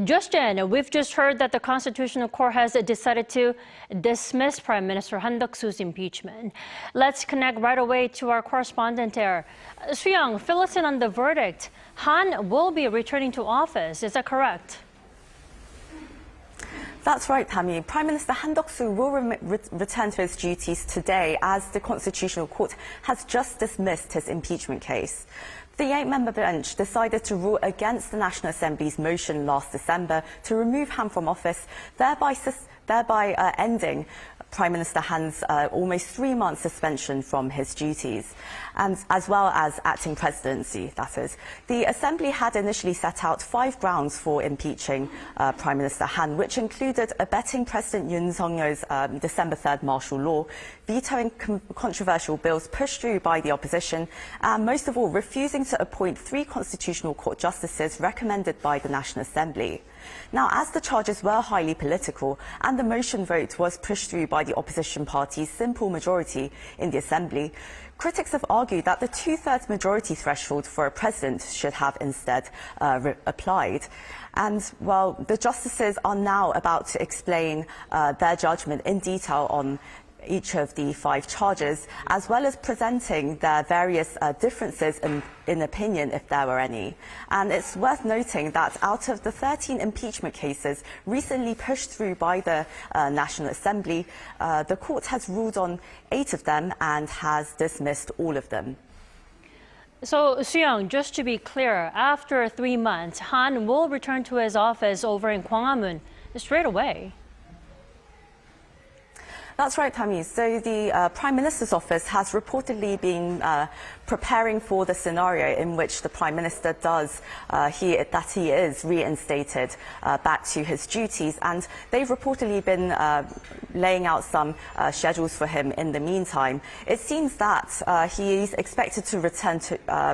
Justin, we've just heard that the Constitutional Court has decided to dismiss Prime Minister Han Duck-soo's impeachment. Let's connect right away to our correspondent there. Soo-young, fill us in on the verdict. Han will be returning to office, is that correct? That's right, Dami. Prime Minister Han Duck-soo will return to his duties today as the Constitutional Court has just dismissed his impeachment case. The 8-member bench decided to rule against the National Assembly's motion last December to remove Han from office, thereby ending Prime Minister Han's almost 3-month suspension from his duties, and as well as acting presidency, that is. The Assembly had initially set out 5 grounds for impeaching Prime Minister Han, which included abetting President Yoon Sung-yeol's December 3rd martial law, vetoing controversial bills pushed through by the opposition, and most of all, refusing to appoint 3 Constitutional Court justices recommended by the National Assembly. Now, as the charges were highly political and the motion vote was pushed through by the opposition party's simple majority in the Assembly, critics have argued that the 2/3 majority threshold for a president should have instead applied. And, well, the justices are now about to explain their judgment in detail on each of the 5 charges, as well as presenting their various differences in opinion, if there were any. And it's worth noting that out of the 13 impeachment cases recently pushed through by the National Assembly, the court has ruled on 8 of them and has dismissed all of them. So, Soo-young, just to be clear, after 3 months, Han will return to his office over in Gwanghwamun straight away. That's right, Dami. So the Prime Minister's office has reportedly been preparing for the scenario in which the Prime Minister he is reinstated back to his duties, and they've reportedly been laying out some schedules for him in the meantime. It seems that he is expected to return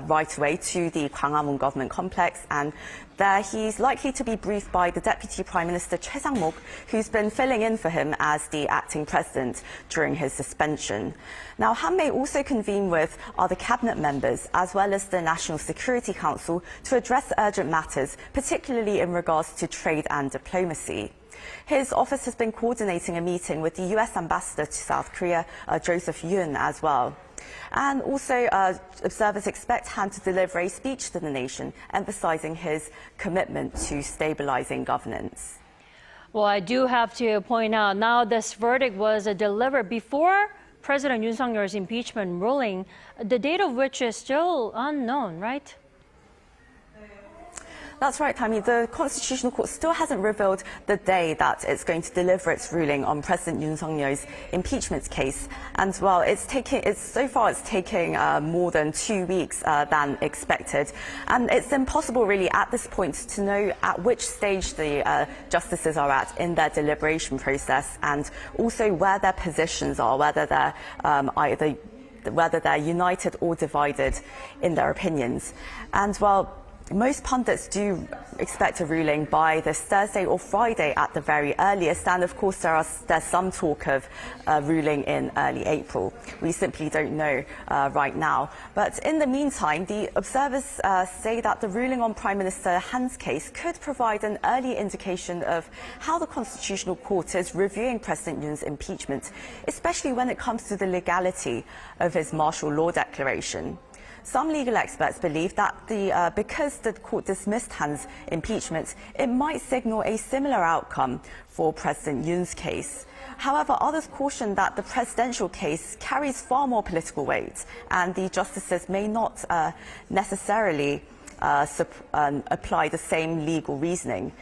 right away to the Gwanghwamun government complex, and there he's likely to be briefed by the Deputy Prime Minister Choi Sang-mok, who's been filling in for him as the acting president during his suspension. Now, Han may also convene with other cabinet members, as well as the National Security Council, to address urgent matters, particularly in regards to trade and diplomacy. His office has been coordinating a meeting with the US Ambassador to South Korea, Joseph Yoon, as well. And also, observers expect Han to deliver a speech to the nation, emphasizing his commitment to stabilizing governance. Well, I do have to point out now this verdict was delivered before President Yoon Sung-yeol's impeachment ruling, the date of which is still unknown, right? That's right, Dami. The Constitutional Court still hasn't revealed the day that it's going to deliver its ruling on President Yoon Sung-yeol's impeachment case. And, well, so far it's taking more than 2 weeks than expected. And it's impossible, really, at this point to know at which stage the justices are at in their deliberation process, and also where their positions are, whether they're united or divided in their opinions. And, well, most pundits do expect a ruling by this Thursday or Friday at the very earliest, and of course there's some talk of a ruling in early April. We simply don't know right now. But in the meantime, the observers say that the ruling on Prime Minister Han's case could provide an early indication of how the Constitutional Court is reviewing President Yoon's impeachment, especially when it comes to the legality of his martial law declaration. Some legal experts believe that because the court dismissed Han's impeachment, it might signal a similar outcome for President Yoon's case. However, others caution that the presidential case carries far more political weight, and the justices may not necessarily apply the same legal reasoning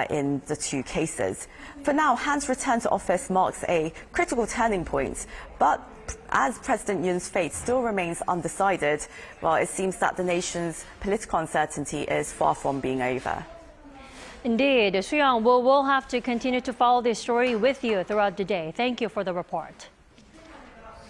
in the 2 cases. For now, Han's return to office marks a critical turning point, but as President Yoon's fate still remains undecided, well, it seems that the nation's political uncertainty is far from being over. Indeed. Soo-young, we'll have to continue to follow this story with you throughout the day. Thank you for the report.